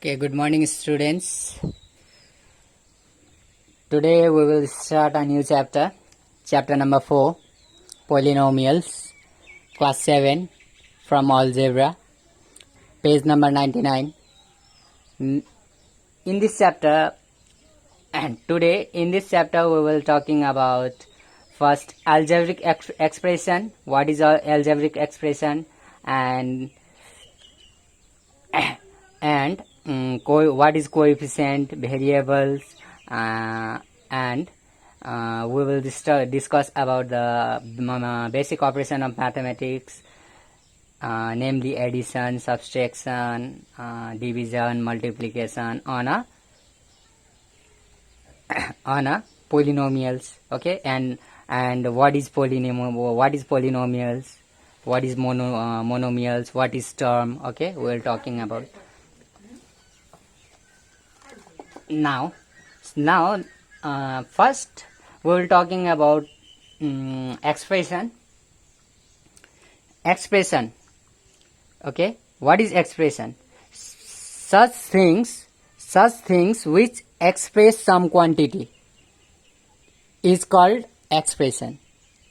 Okay, good morning, students. Today we will start a new chapter, chapter number 4, polynomials, class 7, from algebra, page number 99. In this chapter, and today in this chapter we will talking about first algebraic expression, what is algebraic expression, and what is coefficient, variables, and we will discuss about the basic operation of mathematics, namely addition, subtraction, division, multiplication on a polynomials. Okay, and what is polynomials, what is monomials, what is term. Okay, we are talking about now. First we will talking about expression. Okay, what is expression? Such things which express some quantity is called expression.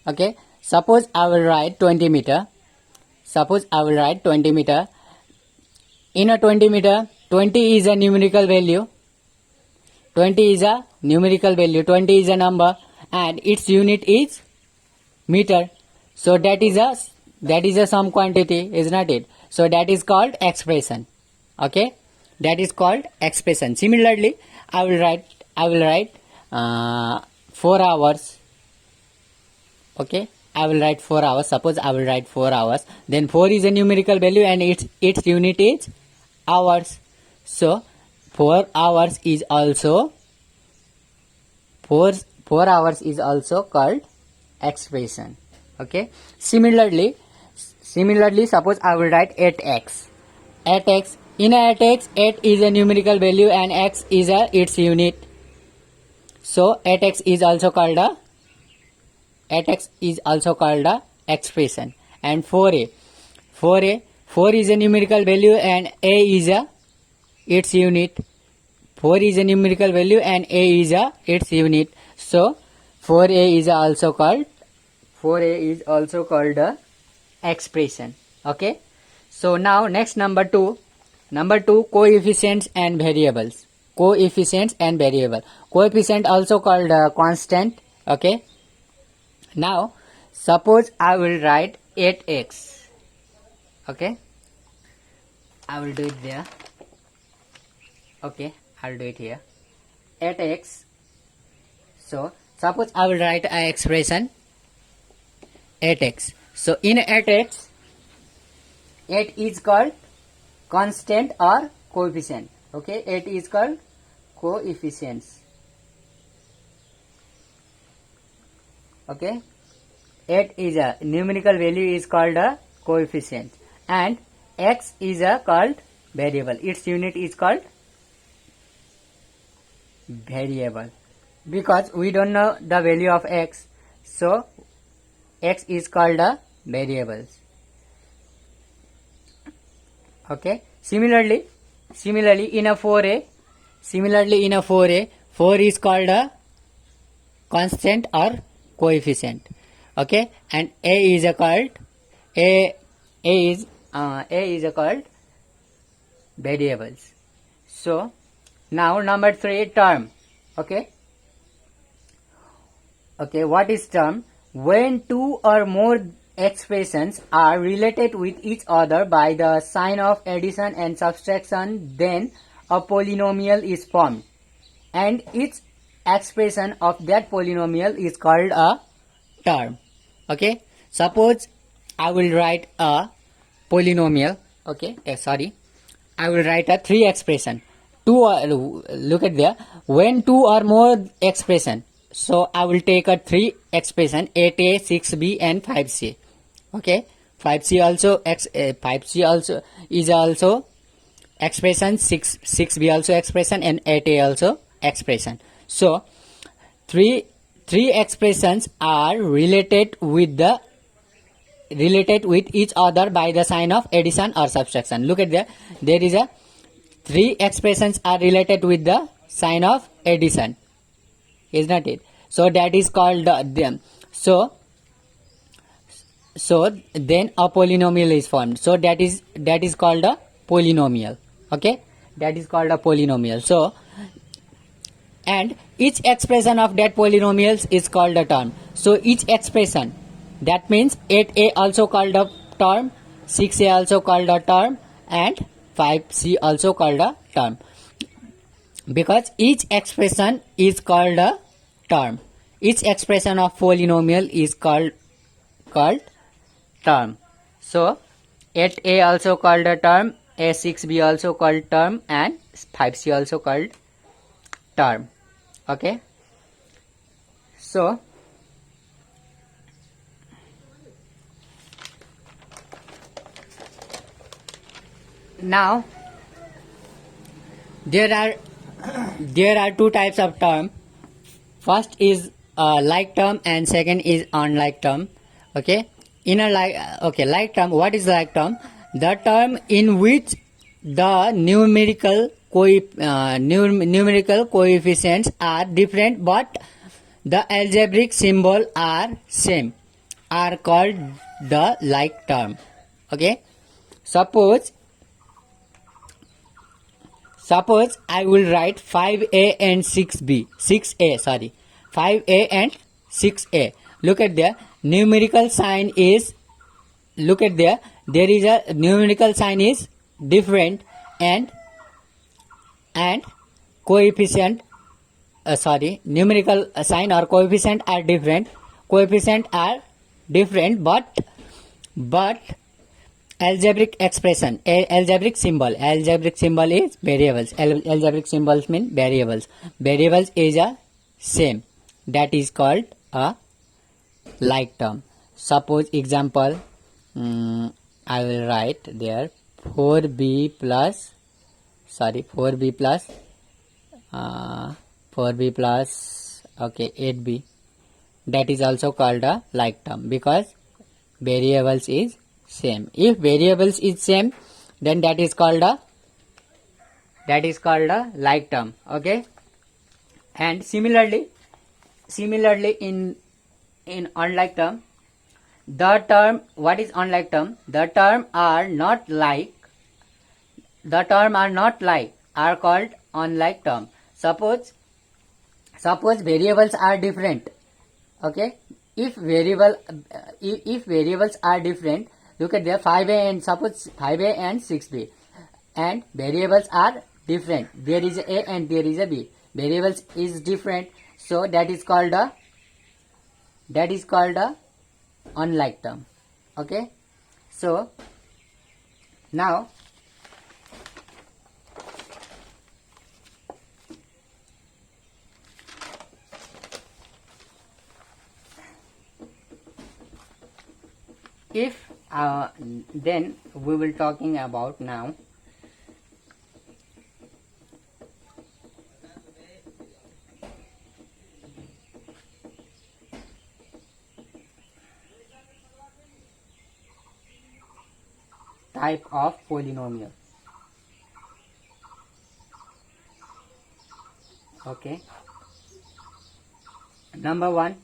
Okay, suppose I will write 20 meter. In a 20 meter, 20 is a numerical value. 20 is a number, and its unit is meter. So that is a some quantity, is not it? So that is called expression. Okay, that is called expression. Similarly, I will write 4 hours. Okay, I will write 4 hours. Suppose I will write 4 hours. Then 4 is a numerical value and its unit is hours. So 4 hours is also 4 hours is also called expression. Okay. Similarly, suppose I will write 8x. In 8x, 8 is a numerical value and x is its unit. So 8x is also called a expression. And 4 is a numerical value and a is its unit. 4 is a numerical value and a is its unit. So 4a is also called a expression. Okay. So now next number 2, coefficients and variables. Coefficient also called constant. Okay. Now suppose I will write 8x. Okay, I will do it there. Okay, I'll do it here. 8x. So suppose I will write an expression 8x. So in 8x, 8 is called constant or coefficient. Okay, 8 is called coefficients. Okay, 8 is a numerical value is called a coefficient, and x is called variable. Its unit is called variable because we don't know the value of x. So x is called a variables. Okay. Similarly in a 4a, 4 is called a constant or coefficient. Okay, and a is called variables. So now number 3, term. Okay, what is term? When two or more expressions are related with each other by the sign of addition and subtraction, then a polynomial is formed, and each expression of that polynomial is called a term. Okay, suppose I will write a polynomial. Okay, I will write a 3 expression. Look at there. When 2 or more expression, so I will take a 3 expression, 8a, 6b, and 5c. Okay, 5c also is also expression, 6b also expression, and 8a also expression. So three expressions are related with each other by the sign of addition or subtraction. Look at there is a three expressions are related with the sign of addition, is not it? So that is called them. So then a polynomial is formed. So that is called a polynomial. Okay, that is called a polynomial. So, and each expression of that polynomials is called a term. So each expression, that means 8a also called a term, 6a also called a term, and 5c also called a term, because each expression is called a term. Each expression of polynomial is called term. So 8a also called a term, a6b also called term, and 5c also called term. Okay, so now there are two types of term. First is like term and second is unlike term. Okay, in a like term, what is like term? The term in which the numerical coefficients are different but the algebraic symbol are same are called the like term. Okay, suppose I will write 5a and 5a and 6a. Look at there, numerical sign is, look at there is a numerical sign is different, and coefficient numerical sign or coefficient are different. But algebraic expression, algebraic symbol is variables. Algebraic symbols mean variables is a same, that is called a like term. Suppose example, I will write there 4b plus 8b. That is also called a like term because variables is same. If variables is same, then that is called a like term. Okay, and similarly in unlike term, the term, what is unlike term? The term are not like are called unlike term. Suppose variables are different. Okay, if variables are different, look at there 5a and 6b, and variables are different. There is a and there is a b. Variables is different, so that is called a unlike term. Okay, so now if then we will talking about now type of polynomial. Okay, number one,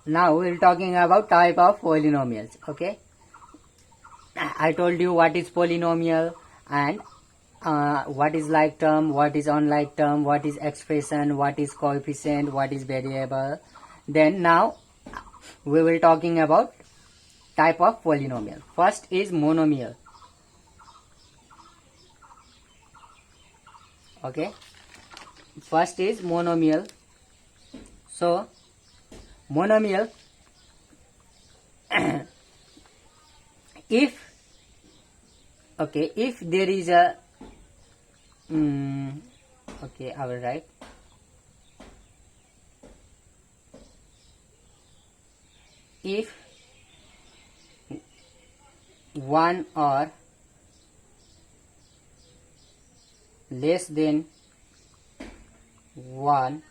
now we'll talking about type of polynomials. Okay, I told you what is polynomial, and what is like term, what is unlike term, what is expression, what is coefficient, what is variable. Then now we will talking about type of polynomial. First is monomial. Okay, first is monomial. So monomial if there is a okay, I will write if one or less than one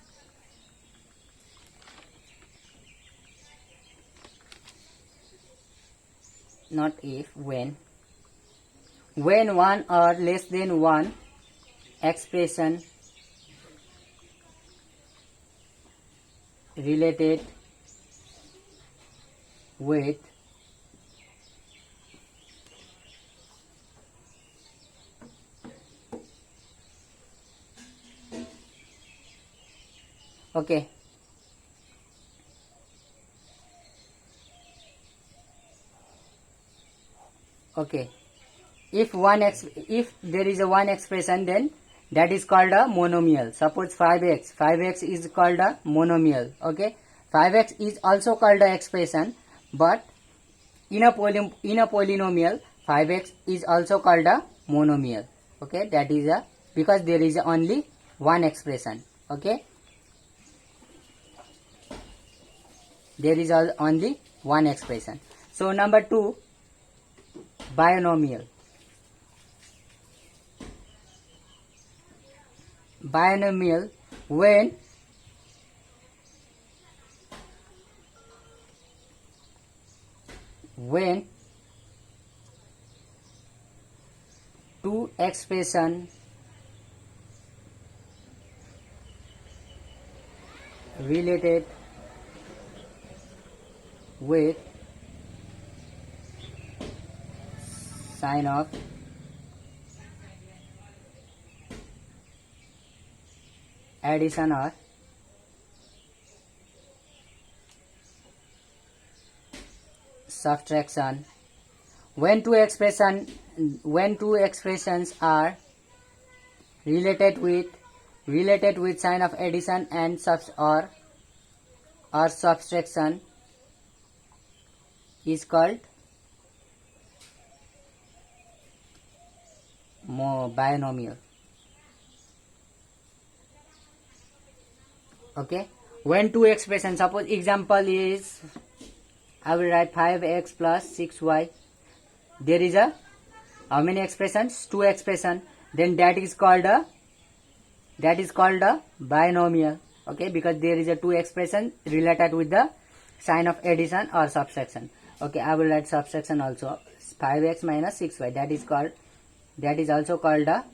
not if, when one or less than one expression related with okay okay if there is a one expression, then that is called a monomial. Suppose 5x is called a monomial. Okay, 5x is also called a expression, but in a polynomial 5x is also called a monomial. Okay, that is a because there is only one expression. Okay, there is only one expression. So number 2, binomial. Binomial when two expression related with sign of addition or subtraction. When two expressions are related with sign of addition and or subtraction is called binomial. Okay, when two expressions, suppose example is I will write 5x plus 6y. There is a how many expressions? Two expression. Then that is called a binomial. Okay, because there is a two expression related with the sign of addition or subtraction. Okay, I will write subtraction also. 5x minus 6y. That is also called a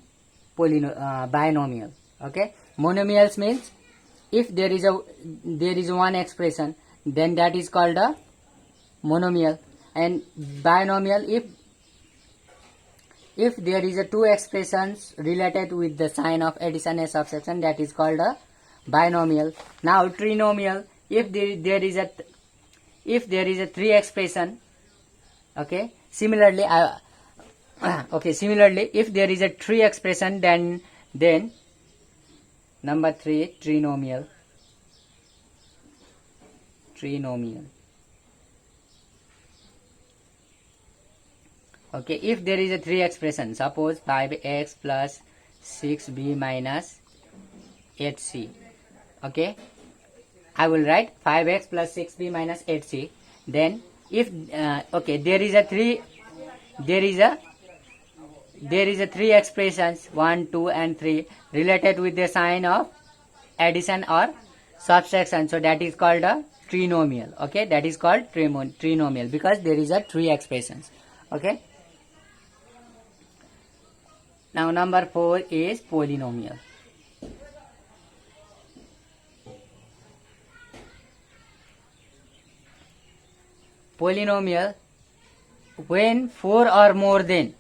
binomial. Okay, monomials means if there is one expression, then that is called a monomial, and binomial if there is a two expressions related with the sign of addition and subtraction, that is called a binomial. Now trinomial, if there is a three expression. Okay, similarly if there is a three expression, then number 3, trinomial. Okay, if there is a three expression, suppose 5x plus 6b minus 8c. Okay, I will write 5x plus 6b minus 8c. Then if there is a three expressions 1, 2 and 3 related with the sign of addition or subtraction, so that is called a trinomial. Okay, that is called trinomial because there is a three expressions. Okay, now number 4 is polynomial. Polynomial when four or more than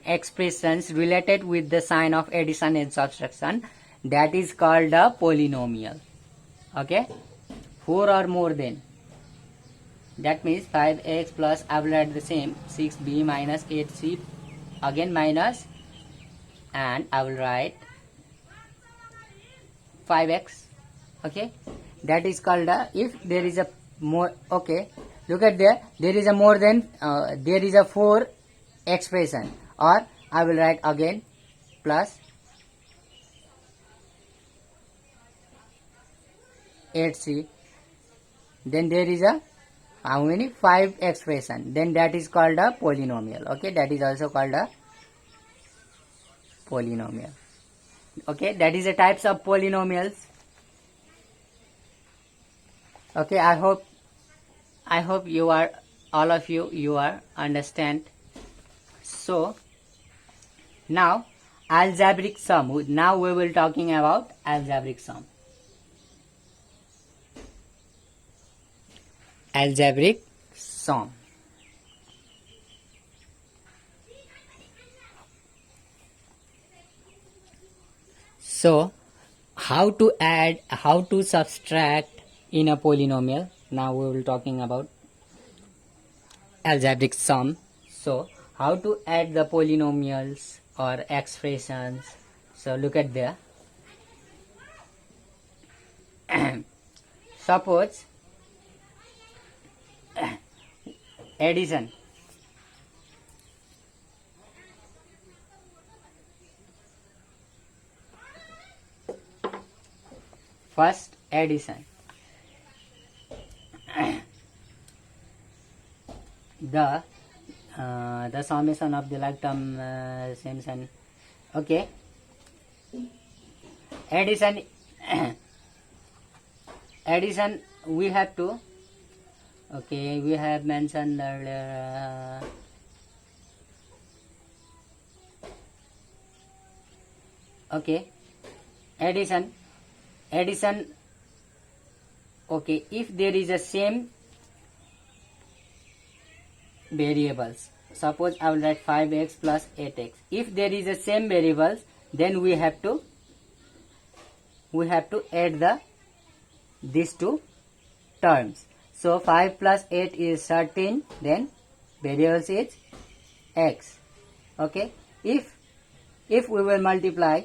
expressions related with the sign of addition and subtraction, that is called a polynomial. Okay, 4 or more than, that means 5x plus I will write the same 6b minus 8c again minus, and I will write 5x. Okay, that is called a, if there is a more, okay, look at there is a more than there is a 4 expression, or I will write again plus 8c, then there is a how many 5 expression, then that is called a polynomial. Okay, that is also called a polynomial. Okay, that is the types of polynomials. Okay, I hope you are all of you are understand. So Now algebraic sum. Now we will talking about algebraic sum. Algebraic sum. So how to add, how to subtract in a polynomial. Now we will talking about algebraic sum. So how to add the polynomials or expressions. So look at there. Suppose addition. First addition. The summation of the like term summation. Okay. Addition. Addition we have to. Okay, we have mentioned earlier. Okay, addition. Okay, if there is a same variables, suppose I will write 5x plus 8x. If there is a same variables, then we have to add these two terms. So 5 plus 8 is 13, then variables is x. Okay, if we will multiply,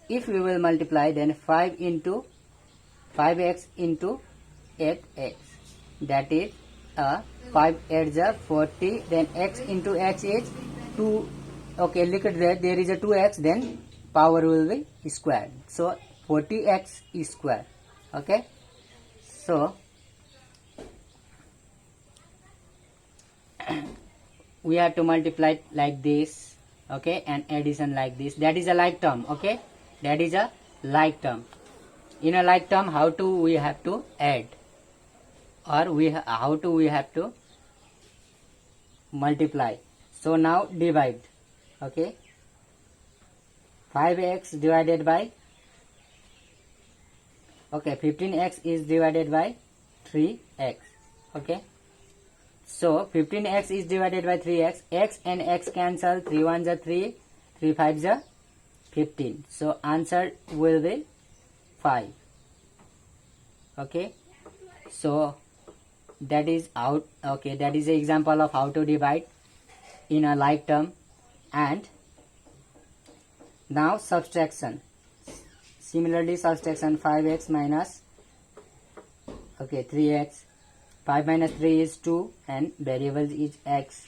then 5 into 5x into 8x, that is 5 8 is 40, then x into x is 2. Okay, look at that, there is a 2x, then power will be squared, so 40x is square. Okay, so we have to multiply like this. Okay, and addition like this. That is a like term. Okay, that is a like term. In a like term, how to we have to add, or how to we have to multiply. So now divide. Okay, 5x divided by, okay, 15x is divided by 3x. Okay, so 15x is divided by 3x. X and x cancel. 3 1s are 3, 3 5s are 15. So answer will be 5. Okay, so that is out. Okay, that is an example of how to divide in a like term. And now subtraction. Similarly, subtraction, 5x minus, okay, 3x. 5 minus 3 is 2 and variable is x.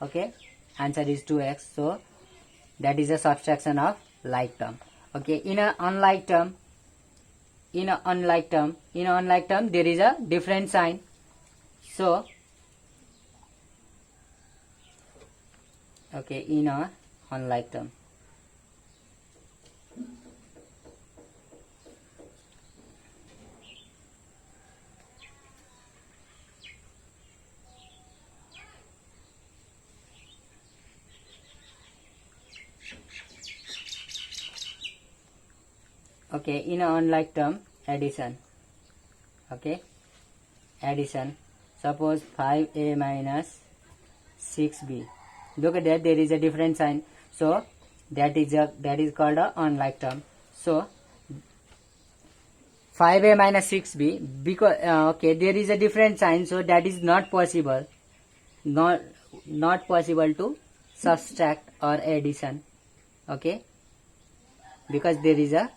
Okay, answer is 2x. So that is a subtraction of like term. Okay, in a unlike term, there is a different sign. So okay, in a unlike term, okay, in a unlike term, addition. Okay, addition. Suppose 5a minus 6b. Look at that, there is a different sign. So that is called a unlike term. So 5a minus 6b, because okay, there is a different sign, so that is not possible. Not possible to subtract or addition. Okay, because there is a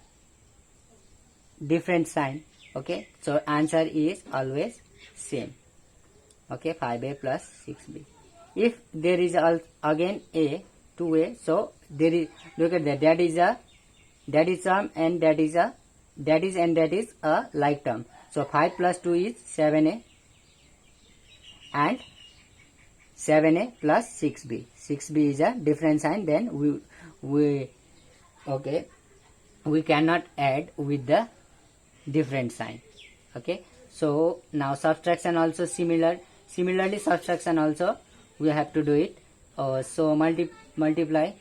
different sign. Okay, so answer is always same. Okay, 5a plus 6b. If there is again a 2a, so there is, look at that, that is term, and that is a like term. So 5 plus 2 is 7a, and 7a plus 6b. 6b is a different sign. Then we cannot add with the different sign. Okay, so now subtraction also similarly subtraction also we have to do it. So multiply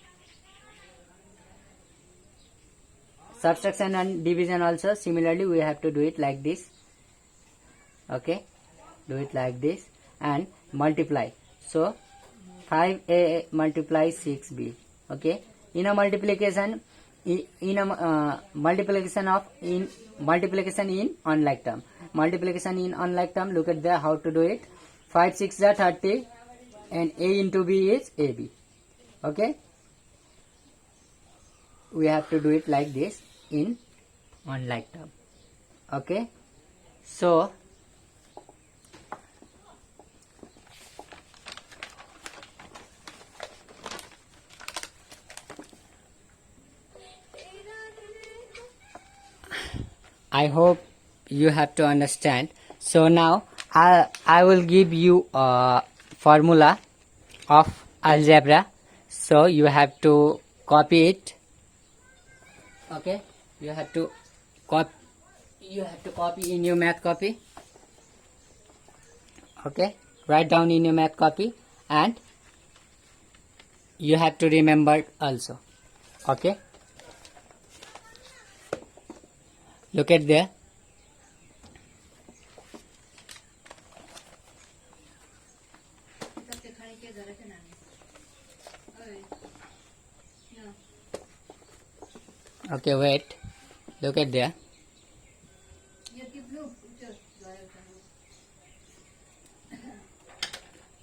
Subtraction and division also similarly we have to do it like this. Okay, do it like this and multiply. So 5a multiply 6b. Okay, in a multiplication in a multiplication in unlike term. Multiplication in unlike term, look at the how to do it. 5 6 are 30 and a into b is ab. Okay, we have to do it like this in unlike term. Okay, so I hope you have to understand. So now I will give you a formula of algebra. So you have to copy it. Okay, you have to copy in your math copy. Okay, write down in your math copy and you have to remember also. Okay, look at there. Okay, wait. Look at there.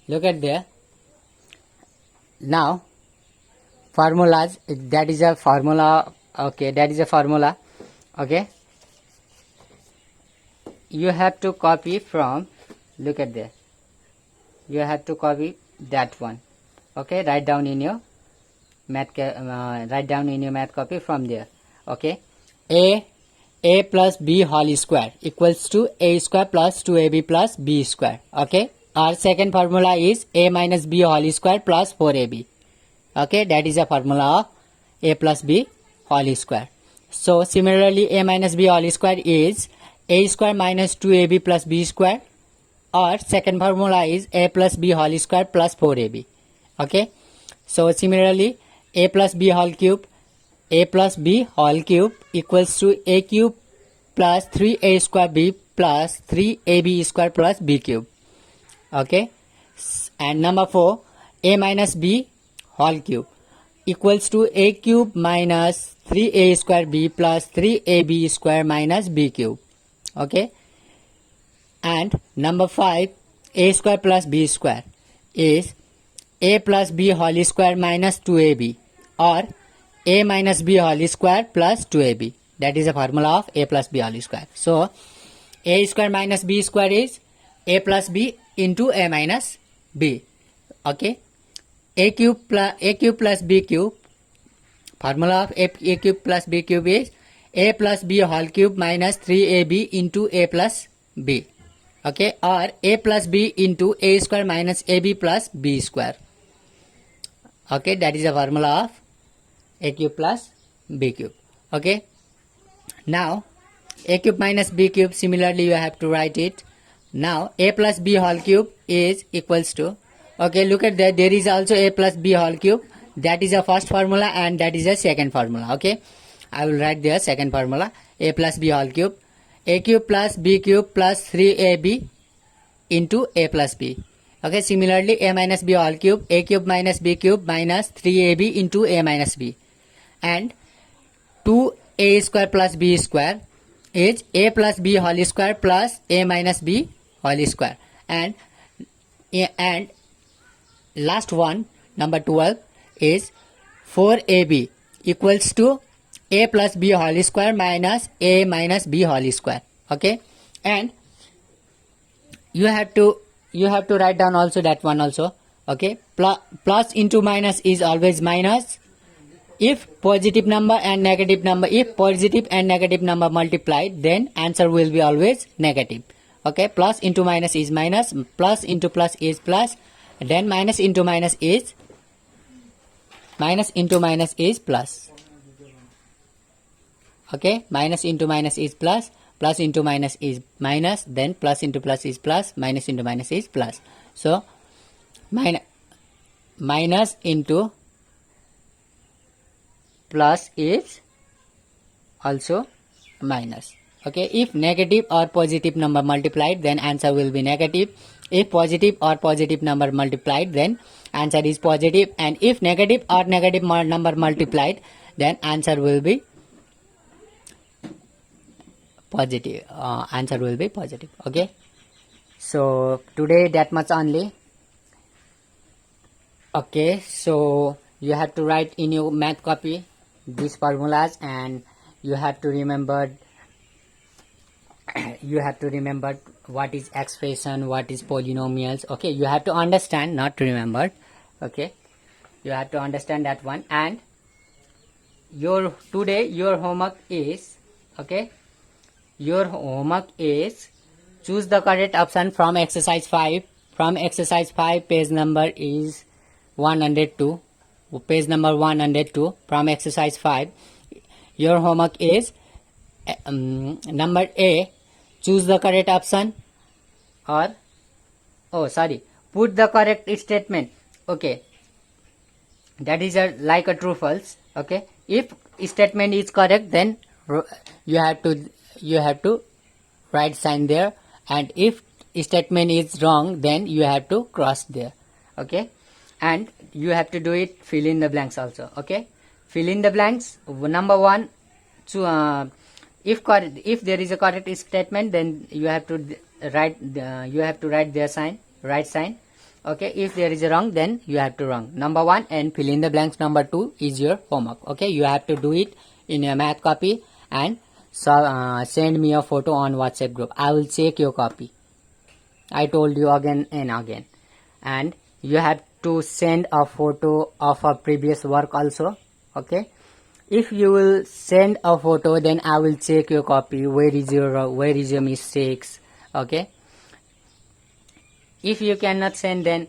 Look at there. Now, formulas. That is a formula. Okay, that is a formula. Okay. You have to copy from. Look at there. You have to copy that one. Okay, write down in your math copy from there. Okay, a plus b whole square equals to a square plus 2ab plus b square. Okay, our second formula is a minus b whole square plus 4ab. Okay, that is a formula of a plus b whole square. So similarly, a minus b whole square is a square minus 2ab plus b square, or second formula is a plus b whole square plus 4ab. Okay, so similarly, a plus b whole cube equals to a cube plus 3a square b plus 3ab square plus b cube. Okay, and number 4, a minus b whole cube equals to a cube minus 3a square b plus 3ab square minus b cube. Okay, and number 5, a square plus b square is a plus b whole square minus 2ab, or a minus b whole square plus 2ab. That is a formula of a plus b whole square. So a square minus b square is a plus b into a minus b. Okay, a cube plus b cube. Formula of a cube plus b cube is a plus b whole cube minus 3ab into a plus b. Okay, or a plus b into a square minus ab plus b square. Okay, that is a formula of a cube plus b cube. Okay, now a cube minus b cube, similarly you have to write it. Now a plus b whole cube is equals to, okay, look at that, there is also a plus b whole cube. That is a first formula and that is a second formula. Okay, I will write there second formula, a plus b whole cube, a cube plus b cube plus 3ab into a plus b. Okay, similarly a minus b whole cube, a cube minus b cube minus 3ab into a minus b, and 2a square plus b square is a plus b whole square plus a minus b whole square, and last one, number 12, is 4ab equals to a plus b whole square minus a minus b whole square. Okay, and you have to write down also that one also. Okay, plus into minus is always minus. If positive number and negative number, if positive and negative number multiplied, then answer will be always negative. Okay, plus into minus is minus, plus into plus is plus, then minus into minus is plus. Okay, minus into minus is plus, plus into minus is minus, then plus into plus is plus, minus into minus is plus. So minus into plus is also minus. Okay, if negative or positive number multiplied, then answer will be negative. If positive or positive number multiplied, then answer is positive. And if negative or negative number multiplied, then answer will be positive. Answer will be positive. Okay, so today that much only. Okay, so you have to write in your math copy these formulas, and you have to remember what is expression, what is polynomials. Okay, you have to understand, not remember. Okay, you have to understand that one. And today your homework is, okay, your homework is choose the correct option from exercise 5. From exercise 5, page number is 102. Page number 102 from exercise 5. Your homework is number A, choose the correct option, or put the correct statement. Okay, that is like a true false. Okay, if statement is correct, then you have to write sign there, and if statement is wrong, then you have to cross there. Okay, and you have to do it, fill in the blanks also. Okay, fill in the blanks. Number 1, if there is a correct statement, then you have to write their sign, right sign. Okay, if there is a wrong, then you have to wrong number 1 and fill in the blanks. Number 2 is your homework. Okay, you have to do it in a math copy, and send me a photo on WhatsApp group. I will check your copy. I told you again and again. And you have to send a photo of a previous work also. Okay, if you will send a photo, then I will check your copy, where is your mistakes. Okay, if you cannot send, then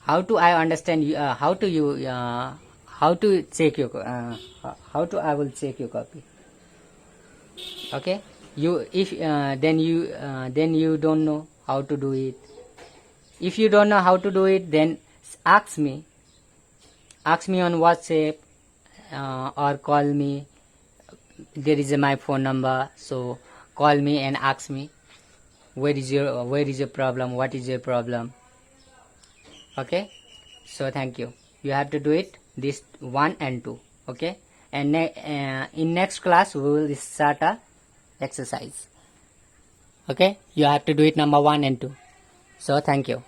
how to I understand you, how to check your I will check your copy. Okay, then you don't know how to do it. If you don't know how to do it, then ask me on WhatsApp, or call me. There is my phone number, so call me and ask me where is your problem, what is your problem. Okay, so thank you. You have to do it, this 1 and 2. Okay, and in next class we will start a exercise. Okay, you have to do it number 1 and 2. So thank you.